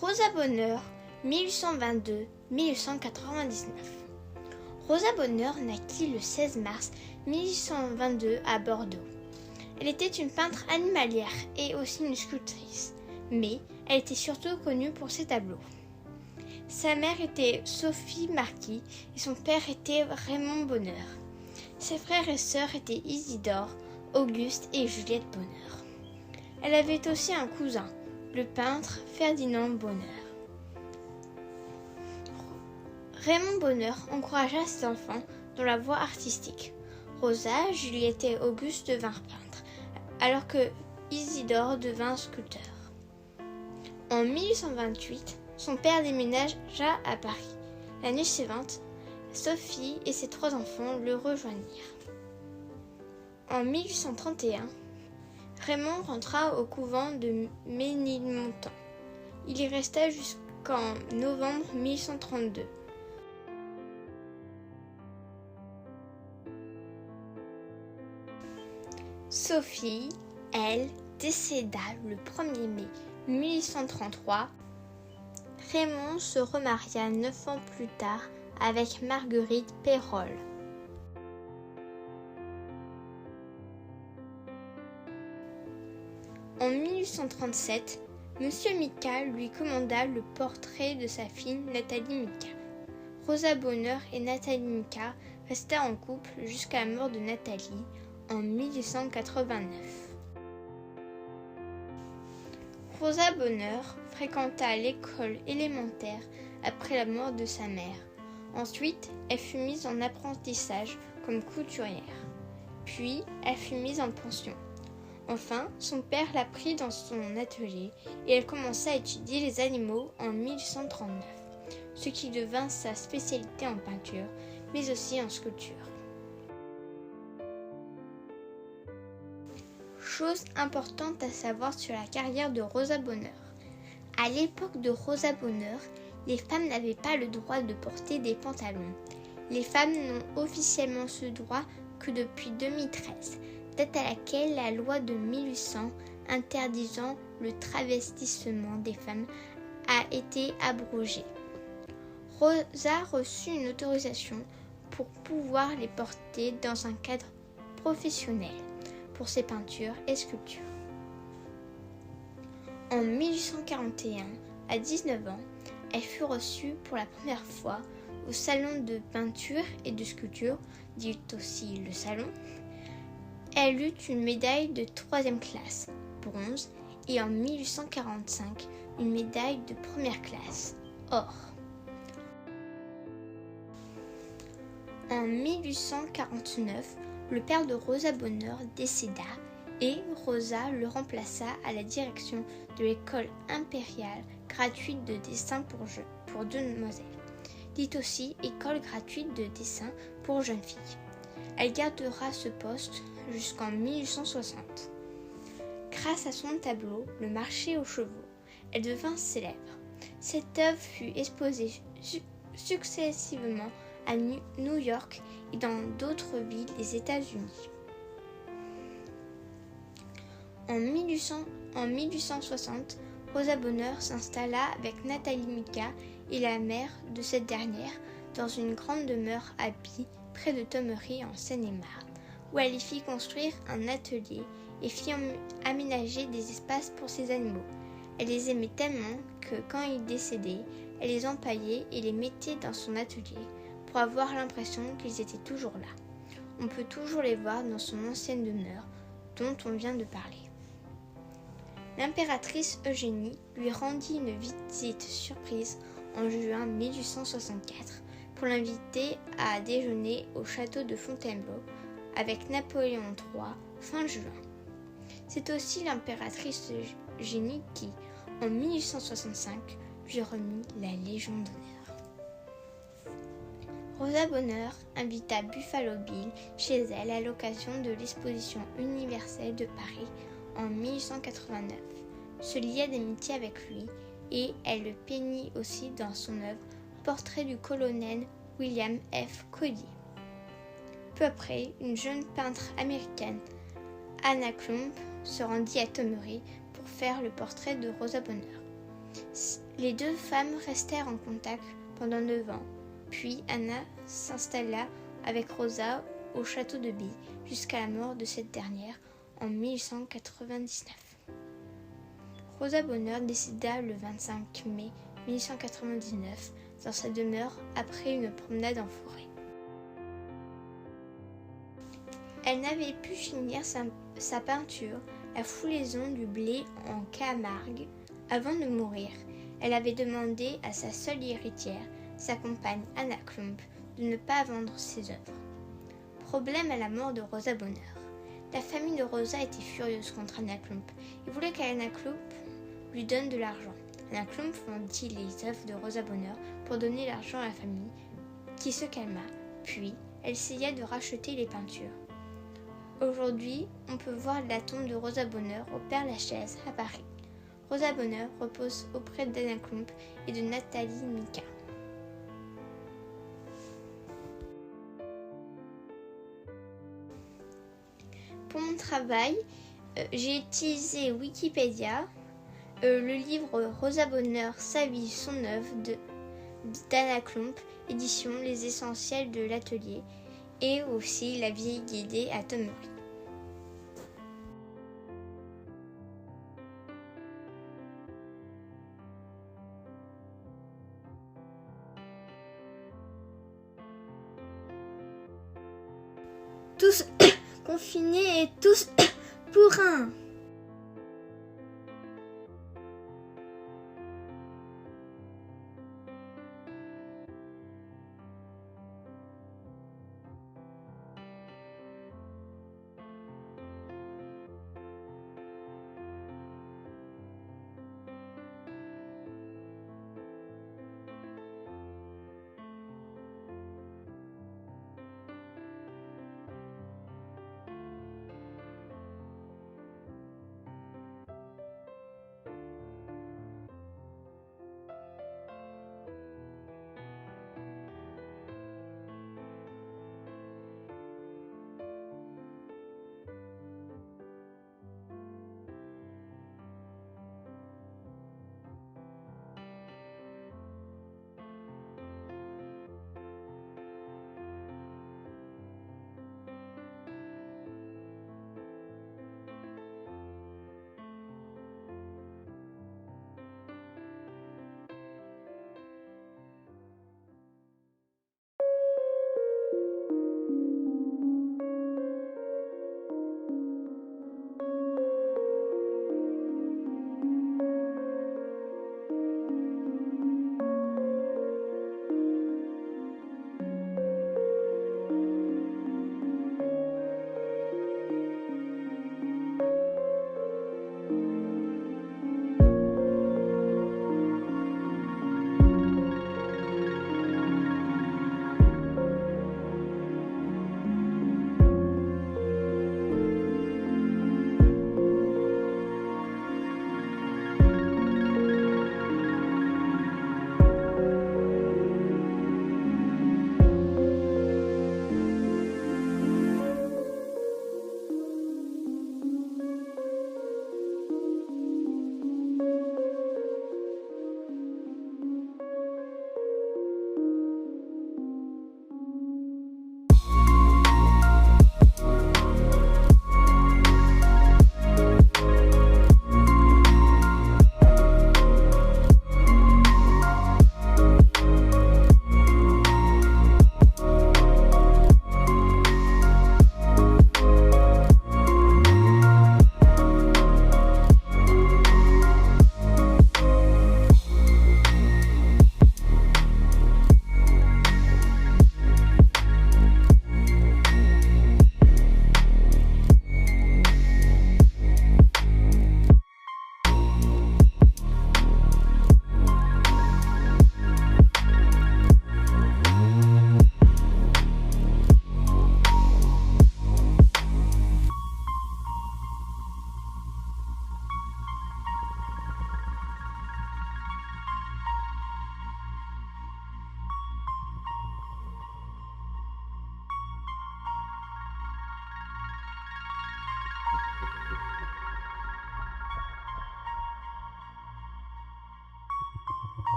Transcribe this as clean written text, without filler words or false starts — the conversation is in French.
Rosa Bonheur, 1822-1899. Rosa Bonheur naquit le 16 mars 1822 à Bordeaux. Elle était une peintre animalière et aussi une sculptrice, mais elle était surtout connue pour ses tableaux. Sa mère était Sophie Marquis et son père était Raymond Bonheur. Ses frères et sœurs étaient Isidore, Auguste et Juliette Bonheur. Elle avait aussi un cousin, le peintre Ferdinand Bonheur. Raymond Bonheur encouragea ses enfants dans la voie artistique. Rosa, Juliette et Auguste devinrent peintres, alors que Isidore devint sculpteur. En 1828, son père déménagea à Paris. L'année suivante, Sophie et ses 3 enfants le rejoignirent. En 1831, Raymond rentra au couvent de Ménilmontant. Il y resta jusqu'en novembre 1832. Sophie, elle, décéda le 1er mai 1833. Raymond se remaria 9 ans plus tard avec Marguerite Peyrolle. En 1837, M. Mika lui commanda le portrait de sa fille Nathalie Mika. Rosa Bonheur et Nathalie Mika restèrent en couple jusqu'à la mort de Nathalie en 1889. Rosa Bonheur fréquenta l'école élémentaire après la mort de sa mère. Ensuite, elle fut mise en apprentissage comme couturière. Puis, elle fut mise en pension. Enfin, son père la prit dans son atelier et elle commença à étudier les animaux en 1839, ce qui devint sa spécialité en peinture, mais aussi en sculpture. Chose importante à savoir sur la carrière de Rosa Bonheur. À l'époque de Rosa Bonheur, les femmes n'avaient pas le droit de porter des pantalons. Les femmes n'ont officiellement ce droit que depuis 2013, date à laquelle la loi de 1800 interdisant le travestissement des femmes a été abrogée. Rosa reçut une autorisation pour pouvoir les porter dans un cadre professionnel pour ses peintures et sculptures. En 1841, à 19 ans, elle fut reçue pour la première fois au salon de peinture et de sculpture, dit aussi le salon. Elle eut une médaille de 3e classe, bronze, et en 1845, une médaille de 1re classe, or. En 1849, le père de Rosa Bonheur décéda et Rosa le remplaça à la direction de l'école impériale gratuite de dessin pour demoiselles, dite aussi école gratuite de dessin pour jeunes filles. Elle gardera ce poste jusqu'en 1860. Grâce à son tableau « Le marché aux chevaux », elle devint célèbre. Cette œuvre fut exposée successivement à New York et dans d'autres villes des États-Unis. En 1860, Rosa Bonheur s'installa avec Nathalie Mika et la mère de cette dernière dans une grande demeure à By, près de Thomery en Seine-et-Marne, où elle y fit construire un atelier et fit aménager des espaces pour ses animaux. Elle les aimait tellement que quand ils décédaient, elle les empaillait et les mettait dans son atelier pour avoir l'impression qu'ils étaient toujours là. On peut toujours les voir dans son ancienne demeure dont on vient de parler. L'impératrice Eugénie lui rendit une visite surprise en juin 1864 pour l'inviter à déjeuner au château de Fontainebleau avec Napoléon III fin juin. C'est aussi l'impératrice Eugénie qui, en 1865, lui remit la Légion d'honneur. Rosa Bonheur invita Buffalo Bill chez elle à l'occasion de l'exposition universelle de Paris en 1889, se lia d'amitié avec lui et elle le peignit aussi dans son œuvre Portrait du colonel William F. Cody. Peu après, une jeune peintre américaine, Anna Klump, se rendit à Thomery pour faire le portrait de Rosa Bonheur. Les deux femmes restèrent en contact pendant 9 ans, puis Anna s'installa avec Rosa au château de By jusqu'à la mort de cette dernière en 1899. Rosa Bonheur décéda le 25 mai 1899 dans sa demeure après une promenade en forêt. Elle n'avait pu finir sa peinture, la foulaison du blé en Camargue, avant de mourir. Elle avait demandé à sa seule héritière, sa compagne Anna Klump, de ne pas vendre ses œuvres. Problème à la mort de Rosa Bonheur. La famille de Rosa était furieuse contre Anna Klump et voulait qu'Anna Klump lui donne de l'argent. Anna Klump vendit les œuvres de Rosa Bonheur pour donner l'argent à la famille, qui se calma. Puis, elle essaya de racheter les peintures. Aujourd'hui, on peut voir la tombe de Rosa Bonheur au Père-Lachaise à Paris. Rosa Bonheur repose auprès d'Anna Klump et de Nathalie Mika. Pour mon travail, j'ai utilisé Wikipédia, le livre Rosa Bonheur, sa vie, son œuvre d'Anna Klump, édition Les Essentiels de l'Atelier, et aussi La vieille guidée à Thomery. Tous confinés et tous pour un.